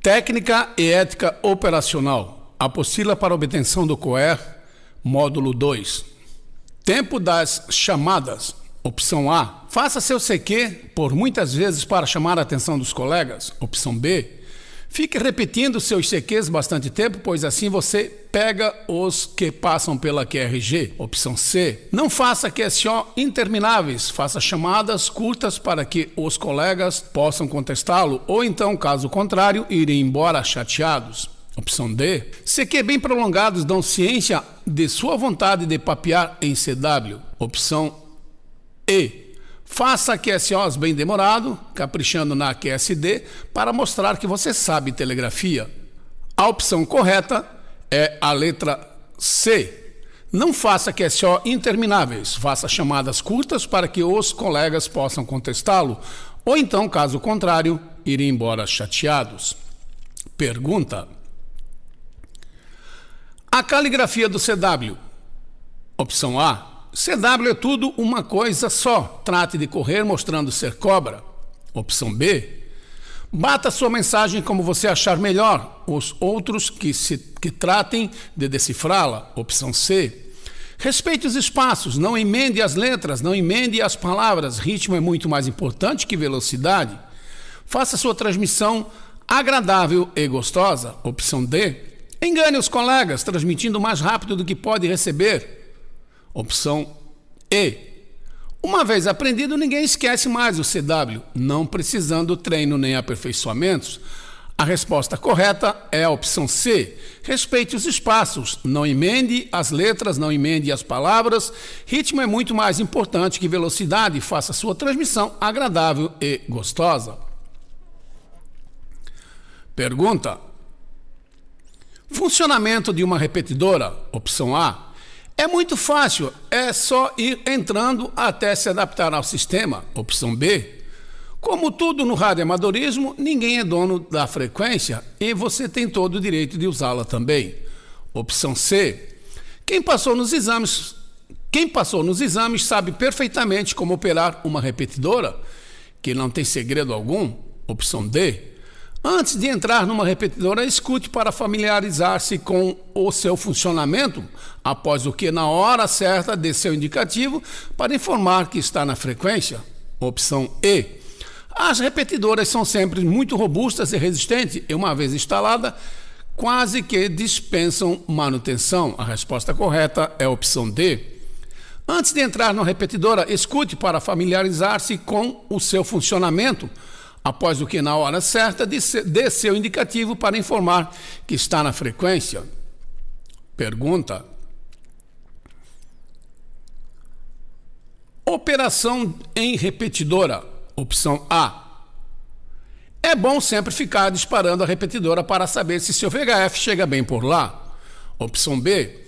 Técnica e ética operacional. Apostila para obtenção do COER, módulo 2. Tempo das chamadas. Opção A. Faça seu CQ por muitas vezes para chamar a atenção dos colegas. Opção B. Fique repetindo seus CQs bastante tempo, pois assim você pega os que passam pela QRG. Opção C. Não faça QSO intermináveis, faça chamadas curtas para que os colegas possam contestá-lo, ou então, caso contrário, irem embora chateados. Opção D. CQ bem prolongados dão ciência de sua vontade de papear em CW. Opção E. Faça QSOs bem demorado, caprichando na QSD, para mostrar que você sabe telegrafia. A opção correta é a letra C. Não faça QSO intermináveis, faça chamadas curtas para que os colegas possam contestá-lo, ou então, caso contrário, irem embora chateados. Pergunta: a caligrafia do CW. Opção A. CW é tudo uma coisa só. Trate de correr mostrando ser cobra. Opção B. Bata sua mensagem como você achar melhor. Os outros que tratem de decifrá-la. Opção C. Respeite os espaços. Não emende as letras. Não emende as palavras. Ritmo é muito mais importante que velocidade. Faça sua transmissão agradável e gostosa. Opção D. Engane os colegas, transmitindo mais rápido do que pode receber. Opção E. Uma vez aprendido, ninguém esquece mais o CW, não precisando treino nem aperfeiçoamentos. A resposta correta é a opção C. Respeite os espaços, não emende as letras, não emende as palavras. Ritmo é muito mais importante que velocidade. Faça sua transmissão agradável e gostosa. Pergunta: funcionamento de uma repetidora. Opção A. É muito fácil, é só ir entrando até se adaptar ao sistema. Opção B. Como tudo no radioamadorismo, ninguém é dono da frequência e você tem todo o direito de usá-la também. Opção C. Quem passou nos exames sabe perfeitamente como operar uma repetidora, que não tem segredo algum. Opção D. Antes de entrar numa repetidora, escute para familiarizar-se com o seu funcionamento, após o que, na hora certa, dê seu indicativo para informar que está na frequência. Opção E. As repetidoras são sempre muito robustas e resistentes e, uma vez instalada, quase que dispensam manutenção. A resposta correta é a opção D. Antes de entrar na repetidora, escute para familiarizar-se com o seu funcionamento, após o que, na hora certa, dê seu indicativo para informar que está na frequência. Pergunta: operação em repetidora. Opção A. É bom sempre ficar disparando a repetidora para saber se seu VHF chega bem por lá. Opção B.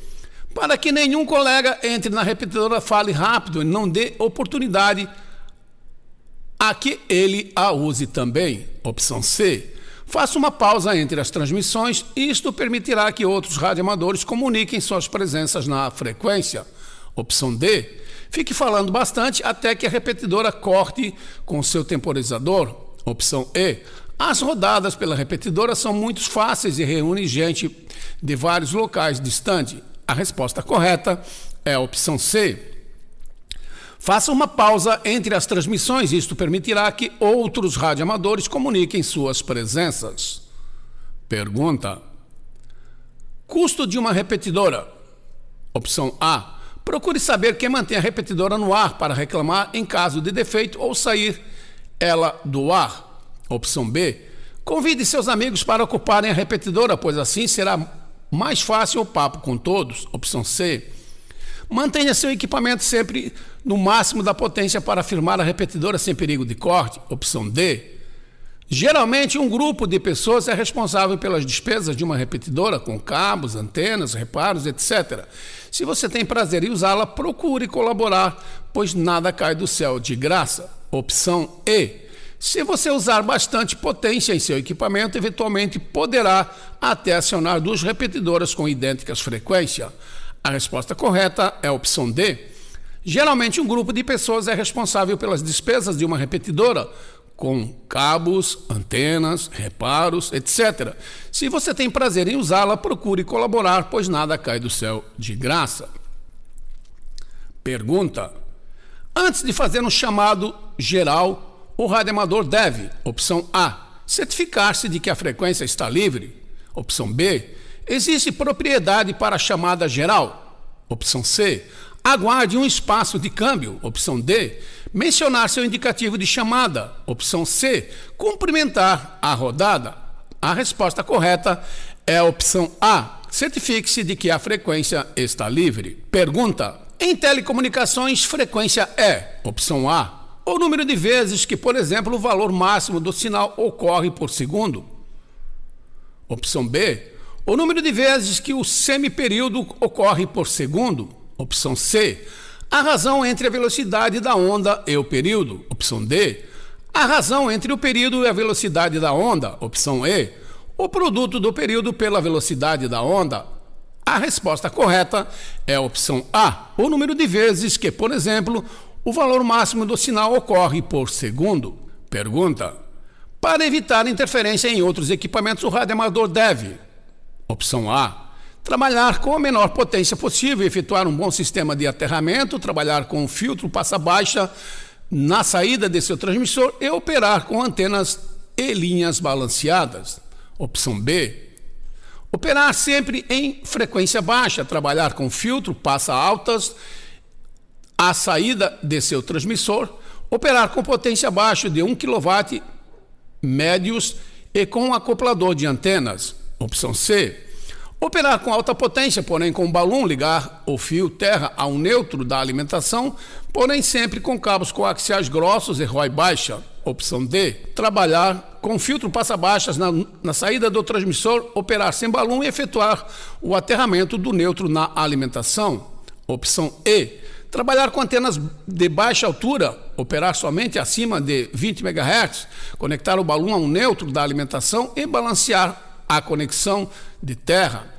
Para que nenhum colega entre na repetidora, fale rápido e não dê oportunidade a que ele a use também. Opção C. Faça uma pausa entre as transmissões e isto permitirá que outros radioamadores comuniquem suas presenças na frequência. Opção D. Fique falando bastante até que a repetidora corte com seu temporizador. Opção E. As rodadas pela repetidora são muito fáceis e reúnem gente de vários locais distantes. A resposta correta é a opção C. Faça uma pausa entre as transmissões, isto permitirá que outros radioamadores comuniquem suas presenças. Pergunta: custo de uma repetidora. Opção A. Procure saber quem mantém a repetidora no ar para reclamar em caso de defeito ou sair ela do ar. Opção B. Convide seus amigos para ocuparem a repetidora, pois assim será mais fácil o papo com todos. Opção C. Mantenha seu equipamento sempre no máximo da potência para firmar a repetidora sem perigo de corte. Opção D. Geralmente, um grupo de pessoas é responsável pelas despesas de uma repetidora, com cabos, antenas, reparos, etc. Se você tem prazer em usá-la, procure colaborar, pois nada cai do céu de graça. Opção E. Se você usar bastante potência em seu equipamento, eventualmente poderá até acionar duas repetidoras com idênticas frequências. A resposta correta é a opção D. Geralmente, um grupo de pessoas é responsável pelas despesas de uma repetidora, com cabos, antenas, reparos, etc. Se você tem prazer em usá-la, procure colaborar, pois nada cai do céu de graça. Pergunta: antes de fazer um chamado geral, o radioamador deve, opção A, certificar-se de que a frequência está livre. Opção B, existe propriedade para a chamada geral. Opção C, aguarde um espaço de câmbio. Opção D, mencionar seu indicativo de chamada. Opção C, cumprimentar a rodada. A resposta correta é a opção A, certifique-se de que a frequência está livre. Pergunta: em telecomunicações, frequência é, opção A, o número de vezes que, por exemplo, o valor máximo do sinal ocorre por segundo. Opção B, o número de vezes que o semiperíodo ocorre por segundo. Opção C, a razão entre a velocidade da onda e o período. Opção D, a razão entre o período e a velocidade da onda. Opção E, o produto do período pela velocidade da onda. A resposta correta é a opção A, o número de vezes que, por exemplo, o valor máximo do sinal ocorre por segundo. Pergunta: para evitar interferência em outros equipamentos, o radioamador deve, opção A, trabalhar com a menor potência possível, efetuar um bom sistema de aterramento, trabalhar com um filtro passa-baixa na saída de seu transmissor e operar com antenas e linhas balanceadas. Opção B, operar sempre em frequência baixa, trabalhar com filtro passa-altas à saída de seu transmissor, operar com potência abaixo de 1 kW médios e com um acoplador de antenas. Opção C, operar com alta potência, porém com balão, ligar o fio terra a um neutro da alimentação, porém sempre com cabos coaxiais grossos e ROI baixa. Opção D, trabalhar com filtro passa-baixas na saída do transmissor, operar sem balão e efetuar o aterramento do neutro na alimentação. Opção E, trabalhar com antenas de baixa altura, operar somente acima de 20 MHz, conectar o balão a um neutro da alimentação e balancear a conexão de terra.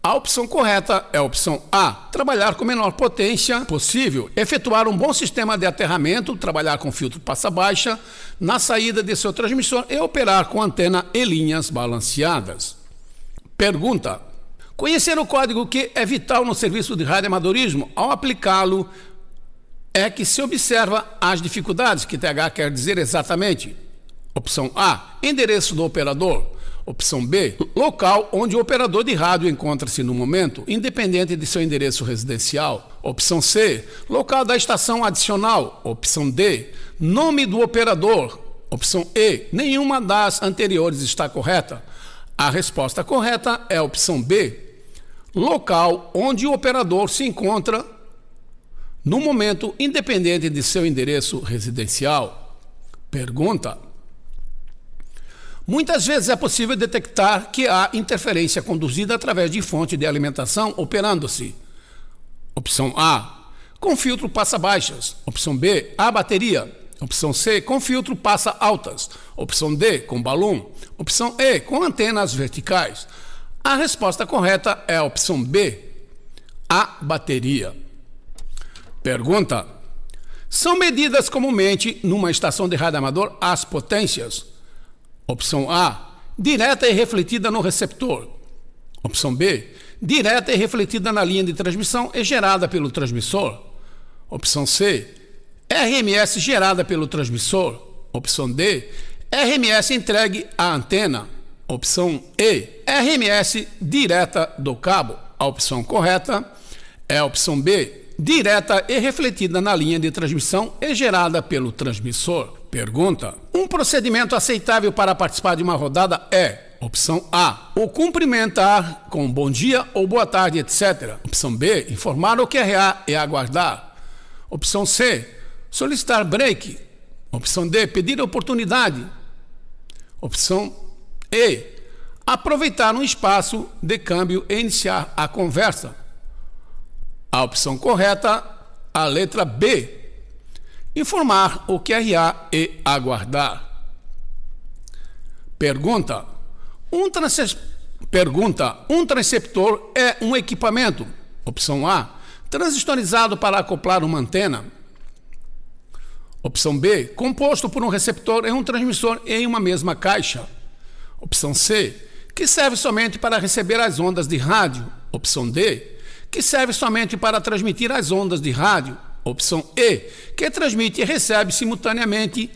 A opção correta é a opção A, trabalhar com a menor potência possível, efetuar um bom sistema de aterramento, trabalhar com filtro passa-baixa na saída de seu transmissor e operar com antena e linhas balanceadas. Pergunta: conhecer o código que é vital no serviço de radioamadorismo, ao aplicá-lo é que se observa as dificuldades, que TH quer dizer exatamente. Opção A, endereço do operador. Opção B, local onde o operador de rádio encontra-se no momento, independente de seu endereço residencial. Opção C, local da estação adicional. Opção D, nome do operador. Opção E, nenhuma das anteriores está correta. A resposta correta é a opção B, local onde o operador se encontra no momento, independente de seu endereço residencial. Pergunta: muitas vezes é possível detectar que há interferência conduzida através de fonte de alimentação operando-se. Opção A, com filtro passa-baixas. Opção B, a bateria. Opção C, com filtro passa-altas. Opção D, com balão. Opção E, com antenas verticais. A resposta correta é a opção B, a bateria. Pergunta: são medidas comumente numa estação de rádio amador as potências? Opção A, direta e refletida no receptor. Opção B, direta e refletida na linha de transmissão e gerada pelo transmissor. Opção C, RMS gerada pelo transmissor. Opção D, RMS entregue à antena. Opção E, RMS direta do cabo. A opção correta é a opção B, direta e refletida na linha de transmissão e gerada pelo transmissor. Pergunta: um procedimento aceitável para participar de uma rodada é, opção A, o cumprimentar com bom dia ou boa tarde, etc. Opção B, informar o QRA e aguardar. Opção C, solicitar break. Opção D, pedir oportunidade. Opção E, aproveitar um espaço de câmbio e iniciar a conversa. A opção correta, a letra B, informar o QRA e aguardar. Pergunta: um transceptor é um equipamento, opção A, transistorizado para acoplar uma antena. Opção B, composto por um receptor e um transmissor em uma mesma caixa. Opção C, que serve somente para receber as ondas de rádio. Opção D, que serve somente para transmitir as ondas de rádio. Opção E, que transmite e recebe simultaneamente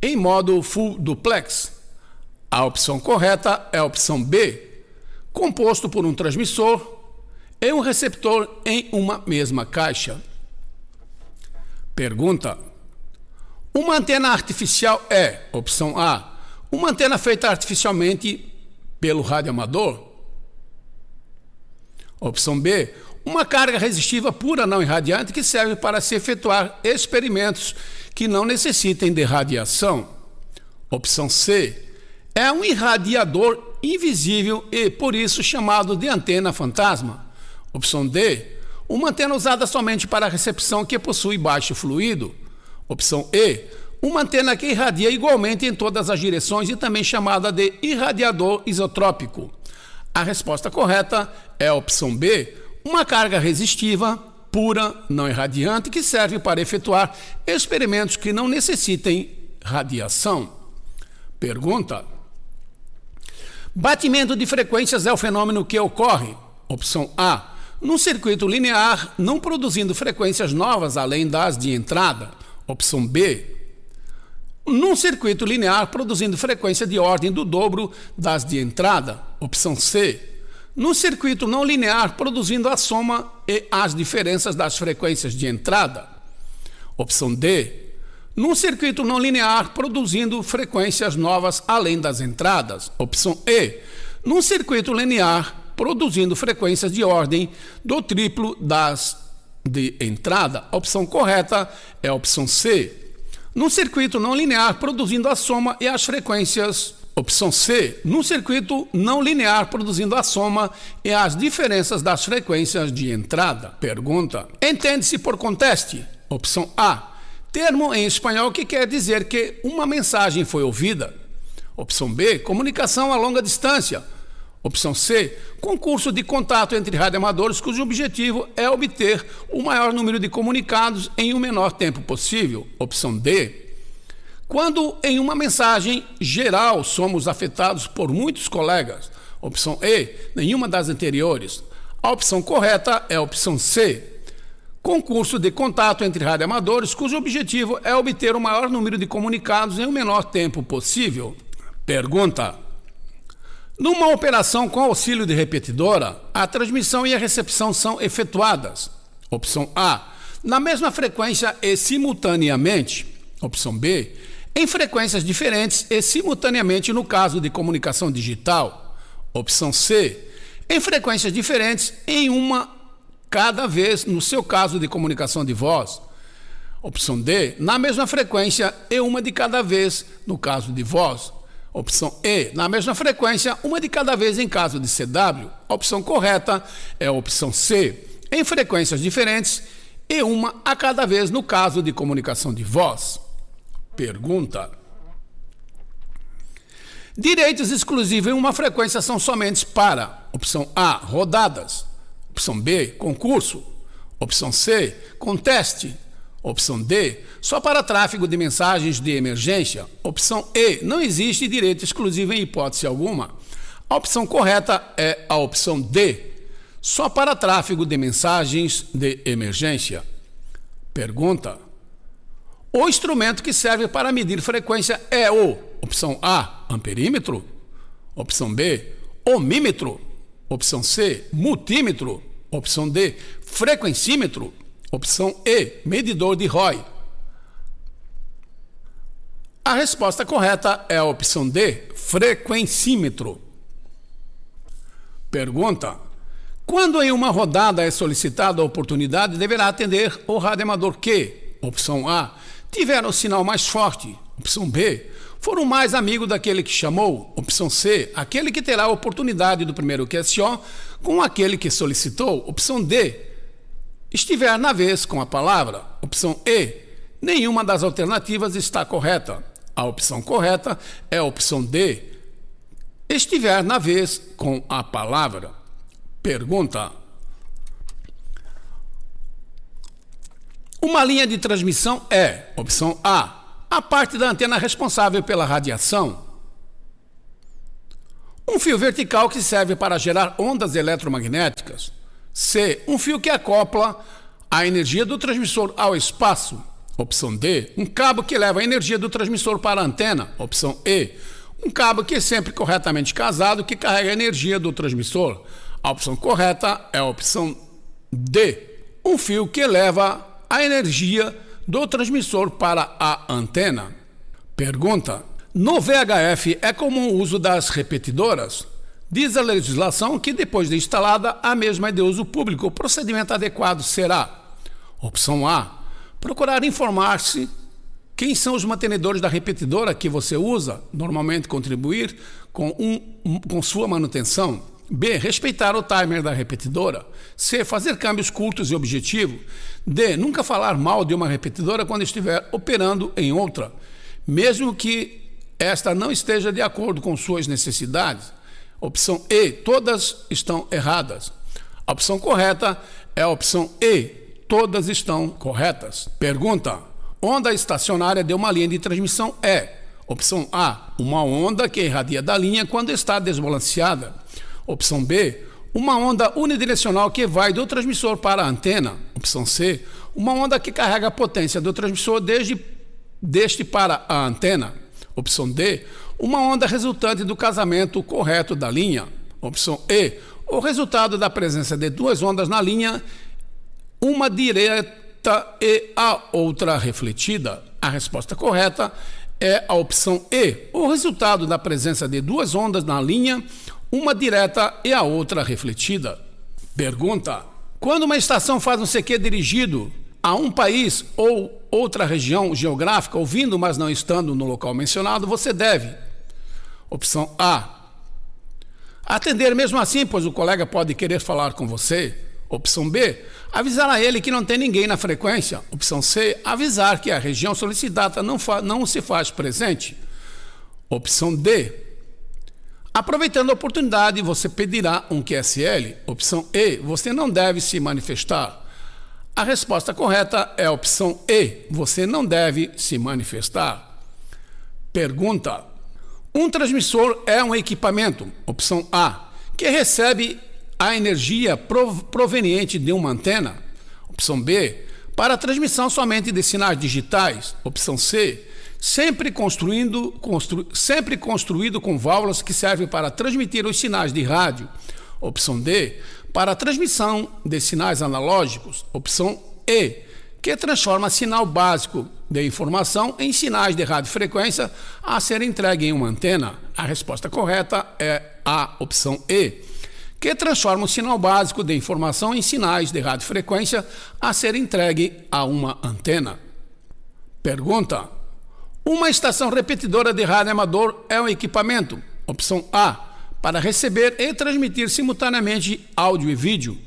em modo full duplex. A opção correta é a opção B, composto por um transmissor e um receptor em uma mesma caixa. Pergunta: uma antena artificial é, opção A, uma antena feita artificialmente pelo radioamador? Opção B, uma carga resistiva pura não irradiante que serve para se efetuar experimentos que não necessitem de radiação. Opção C, é um irradiador invisível e, por isso, chamado de antena fantasma. Opção D, uma antena usada somente para recepção que possui baixo fluido. Opção E, uma antena que irradia igualmente em todas as direções e também chamada de irradiador isotrópico. A resposta correta é a opção B, uma carga resistiva, pura, não irradiante, que serve para efetuar experimentos que não necessitem radiação. Pergunta: batimento de frequências é o fenômeno que ocorre, opção A, num circuito linear, não produzindo frequências novas além das de entrada. Opção B, num circuito linear, produzindo frequência de ordem do dobro das de entrada. Opção C, num circuito não linear, produzindo a soma e as diferenças das frequências de entrada. Opção D, num circuito não linear, produzindo frequências novas além das entradas. Opção E, num circuito linear, produzindo frequências de ordem do triplo das de entrada. A opção correta é a opção C, num circuito não linear, produzindo a soma e as frequências. Opção C, num circuito não linear, produzindo a soma e as diferenças das frequências de entrada. Pergunta: entende-se por conteste? Opção A, termo em espanhol que quer dizer que uma mensagem foi ouvida. Opção B, comunicação a longa distância. Opção C, concurso de contato entre radioamadores cujo objetivo é obter o maior número de comunicados em o menor tempo possível. Opção D, quando em uma mensagem geral somos afetados por muitos colegas. Opção E, nenhuma das anteriores. A opção correta é a opção C, concurso de contato entre radioamadores cujo objetivo é obter o maior número de comunicados em o menor tempo possível. Pergunta: numa operação com auxílio de repetidora, a transmissão e a recepção são efetuadas. Opção A, na mesma frequência e simultaneamente. Opção B, em frequências diferentes e simultaneamente no caso de comunicação digital. Opção C, em frequências diferentes em uma cada vez no seu caso de comunicação de voz. Opção D, na mesma frequência e uma de cada vez no caso de voz. Opção E, na mesma frequência, uma de cada vez em caso de CW. A opção correta é a opção C, em frequências diferentes e uma a cada vez no caso de comunicação de voz. Pergunta: direitos exclusivos em uma frequência são somente para, opção A, rodadas, opção B, concurso, opção C, conteste, opção D, só para tráfego de mensagens de emergência. Opção E, não existe direito exclusivo em hipótese alguma. A opção correta é a opção D, só para tráfego de mensagens de emergência. Pergunta: o instrumento que serve para medir frequência é o, opção A, amperímetro, opção B, ohmímetro, opção C, multímetro, opção D, frequencímetro, opção E, medidor de ROI. A resposta correta é a opção D, frequencímetro. Pergunta: quando em uma rodada é solicitada a oportunidade, deverá atender o radioamador que, opção A, tiver o sinal mais forte, opção B, for o mais amigo daquele que chamou, opção C, aquele que terá a oportunidade do primeiro QSO com aquele que solicitou, opção D, estiver na vez com a palavra, opção E, nenhuma das alternativas está correta. A opção correta é a opção D, estiver na vez com a palavra. Pergunta: Uma linha de transmissão é, opção A parte da antena responsável pela radiação. Um fio vertical que serve para gerar ondas eletromagnéticas. C. Um fio que acopla a energia do transmissor ao espaço. Opção D. Um cabo que leva a energia do transmissor para a antena. Opção E. Um cabo que é sempre corretamente casado que carrega a energia do transmissor. A opção correta é a opção D. Um fio que leva a energia do transmissor para a antena. Pergunta: no VHF é comum o uso das repetidoras? Diz a legislação que depois de instalada, a mesma é de uso público. O procedimento adequado será: opção A, procurar informar-se quem são os mantenedores da repetidora que você usa, normalmente contribuir com sua manutenção. B, respeitar o timer da repetidora. C, fazer câmbios curtos e objetivos. D, nunca falar mal de uma repetidora quando estiver operando em outra, mesmo que esta não esteja de acordo com suas necessidades. Opção E, todas estão erradas. A opção correta é a opção E, todas estão corretas. Pergunta: onda estacionária de uma linha de transmissão é, opção A, uma onda que irradia da linha quando está desbalanceada. Opção B, uma onda unidirecional que vai do transmissor para a antena. Opção C, uma onda que carrega a potência do transmissor deste para a antena. Opção D, uma onda resultante do casamento correto da linha. Opção E, o resultado da presença de duas ondas na linha, uma direta e a outra refletida. A resposta correta é a opção E, o resultado da presença de duas ondas na linha, uma direta e a outra refletida. Pergunta: quando uma estação faz um CQ dirigido a um país ou outra região geográfica, ouvindo, mas não estando no local mencionado, você deve, opção A, atender mesmo assim, pois o colega pode querer falar com você. Opção B, avisar a ele que não tem ninguém na frequência. Opção C, avisar que a região solicitada não se faz presente. Opção D, aproveitando a oportunidade, você pedirá um QSL. Opção E, você não deve se manifestar. A resposta correta é a opção E, você não deve se manifestar. Pergunta: um transmissor é um equipamento, opção A, que recebe a energia proveniente de uma antena. Opção B, para a transmissão somente de sinais digitais. Opção C, sempre construído com válvulas que servem para transmitir os sinais de rádio. Opção D, para a transmissão de sinais analógicos. Opção E, que transforma sinal básico de informação em sinais de radiofrequência a ser entregue em uma antena. A resposta correta é a opção E, que transforma o sinal básico de informação em sinais de radiofrequência a ser entregue a uma antena. Pergunta: uma estação repetidora de rádio amador é um equipamento, opção A, para receber e transmitir simultaneamente áudio e vídeo.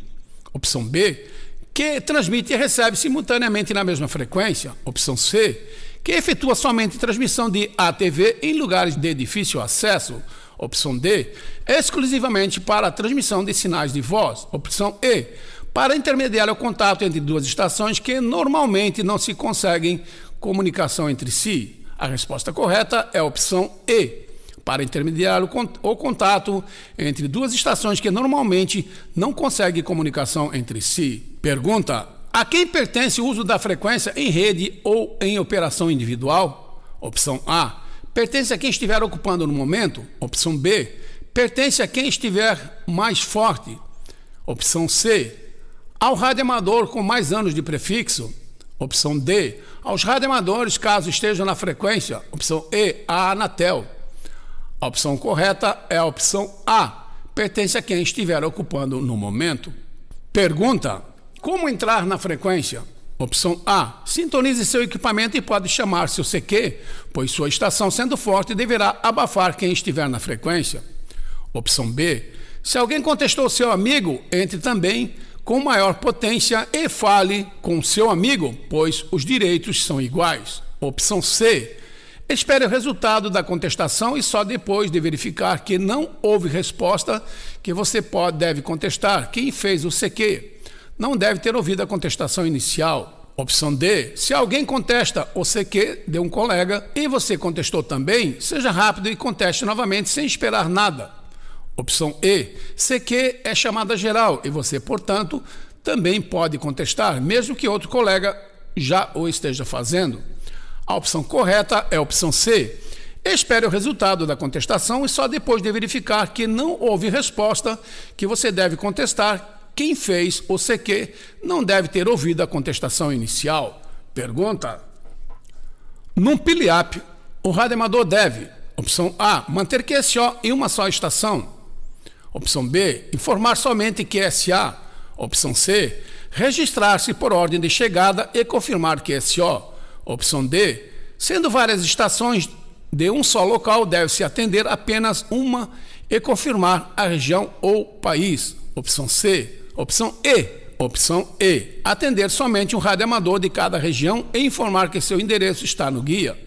Opção B, que transmite e recebe simultaneamente na mesma frequência. Opção C, que efetua somente transmissão de ATV em lugares de difícil acesso. Opção D, exclusivamente para a transmissão de sinais de voz. Opção E, para intermediar o contato entre duas estações que normalmente não se conseguem comunicação entre si. A resposta correta é a opção E, para intermediar o contato entre duas estações que normalmente não conseguem comunicação entre si. Pergunta: a quem pertence o uso da frequência em rede ou em operação individual? Opção A, pertence a quem estiver ocupando no momento. Opção B, pertence a quem estiver mais forte. Opção C, ao radioamador com mais anos de prefixo. Opção D, aos radioamadores caso estejam na frequência. Opção E, a Anatel. A opção correta é a opção A, pertence a quem estiver ocupando no momento. Pergunta: como entrar na frequência? Opção A, sintonize seu equipamento e pode chamar seu CQ, pois sua estação sendo forte deverá abafar quem estiver na frequência. Opção B, se alguém contestou seu amigo, entre também com maior potência e fale com seu amigo, pois os direitos são iguais. Opção C, espere o resultado da contestação e só depois de verificar que não houve resposta que você deve contestar. Quem fez o CQ não deve ter ouvido a contestação inicial. Opção D, se alguém contesta o CQ de um colega e você contestou também, seja rápido e conteste novamente sem esperar nada. Opção E, CQ é chamada geral e você, portanto, também pode contestar, mesmo que outro colega já o esteja fazendo. A opção correta é a opção C. Espere o resultado da contestação e só depois de verificar que não houve resposta que você deve contestar. Quem fez o CQ não deve ter ouvido a contestação inicial. Pergunta: num PILIAP, o radioamador deve, opção A, manter QSO em uma só estação. Opção B, informar somente QSA. Opção C, registrar-se por ordem de chegada e confirmar QSO. Opção D, sendo várias estações de um só local, deve-se atender apenas uma e confirmar a região ou país. Opção C. Opção E, atender somente um radioamador de cada região e informar que seu endereço está no guia.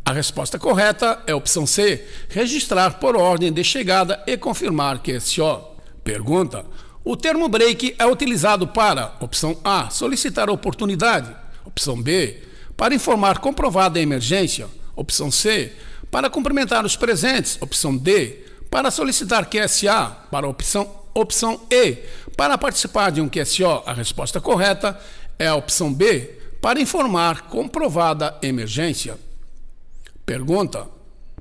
A resposta correta é a opção C, registrar por ordem de chegada e confirmar QSO. Pergunta: o termo break é utilizado para, opção A, solicitar oportunidade, opção B, para informar comprovada emergência, opção C, para cumprimentar os presentes, opção D, para solicitar QSA, para a opção E, para participar de um QSO. A resposta correta é a opção B, para informar comprovada emergência. Pergunta: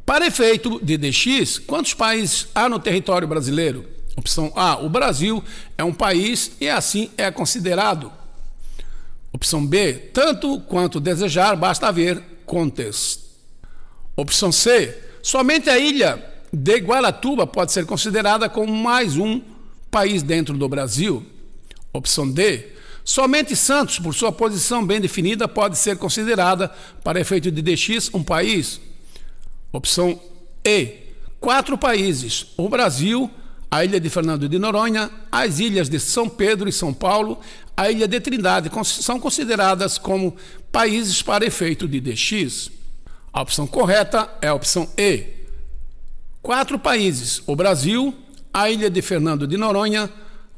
para efeito de DX, quantos países há no território brasileiro? Opção A, o Brasil é um país e assim é considerado. Opção B, tanto quanto desejar, basta haver contest. Opção C, somente a ilha de Guaratuba pode ser considerada como mais um país dentro do Brasil. Opção D, somente Santos, por sua posição bem definida, pode ser considerada, para efeito de DX, um país. Opção E, 4 países: o Brasil, a ilha de Fernando de Noronha, as ilhas de São Pedro e São Paulo, a ilha de Trindade, são consideradas como países para efeito de DX. A opção correta é a opção E. 4 países: o Brasil, a ilha de Fernando de Noronha,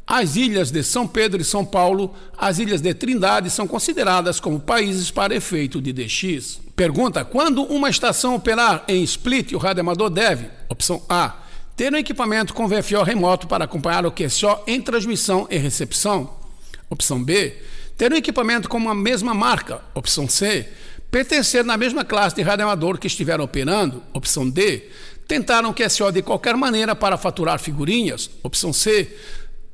as ilhas de São Pedro e São Paulo, as ilhas de Trindade são consideradas como países para efeito de DX. Pergunta: quando uma estação operar em split, o radioamador deve, opção A, ter um equipamento com VFO remoto para acompanhar o QSO em transmissão e recepção. Opção B, ter um equipamento com uma mesma marca. Opção C, pertencer na mesma classe de radioamador que estiver operando. Opção D, tentar um QSO de qualquer maneira para faturar figurinhas. Opção C,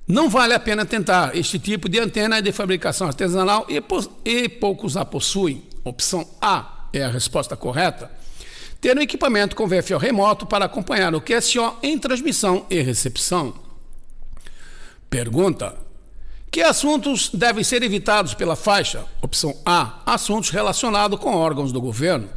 não vale a pena tentar. Este tipo de antena é de fabricação artesanal e poucos a possuem. Opção A é a resposta correta. Ter um equipamento com VFO remoto para acompanhar o QSO em transmissão e recepção. Pergunta: que assuntos devem ser evitados pela faixa? Opção A, assuntos relacionados com órgãos do governo.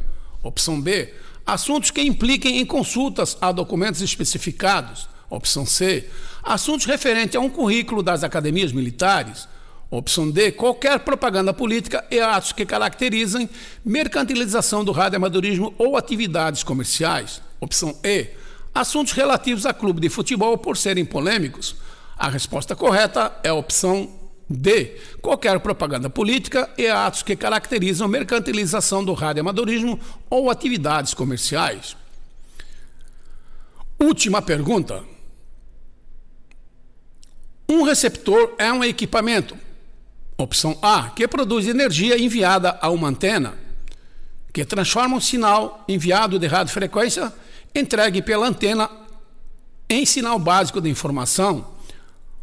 Opção B, assuntos que impliquem em consultas a documentos especificados. Opção C, assuntos referentes a um currículo das academias militares. Opção D, qualquer propaganda política e atos que caracterizem mercantilização do radioamadorismo ou atividades comerciais. Opção E, assuntos relativos a clube de futebol por serem polêmicos. A resposta correta é a opção D, qualquer propaganda política e atos que caracterizam mercantilização do radioamadorismo ou atividades comerciais. Última pergunta. Um receptor é um equipamento. Opção A, que produz energia enviada a uma antena, que transforma um sinal enviado de radiofrequência entregue pela antena em sinal básico de informação.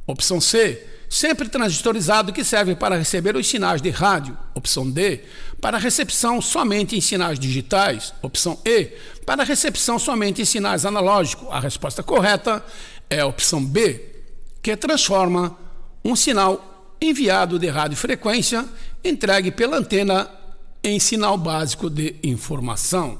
Opção C, sempre transistorizado, que serve para receber os sinais de rádio. Opção D, para recepção somente em sinais digitais. Opção E, para recepção somente em sinais analógicos. A resposta correta é a opção B, que transforma um sinal enviado de radiofrequência entregue pela antena em sinal básico de informação.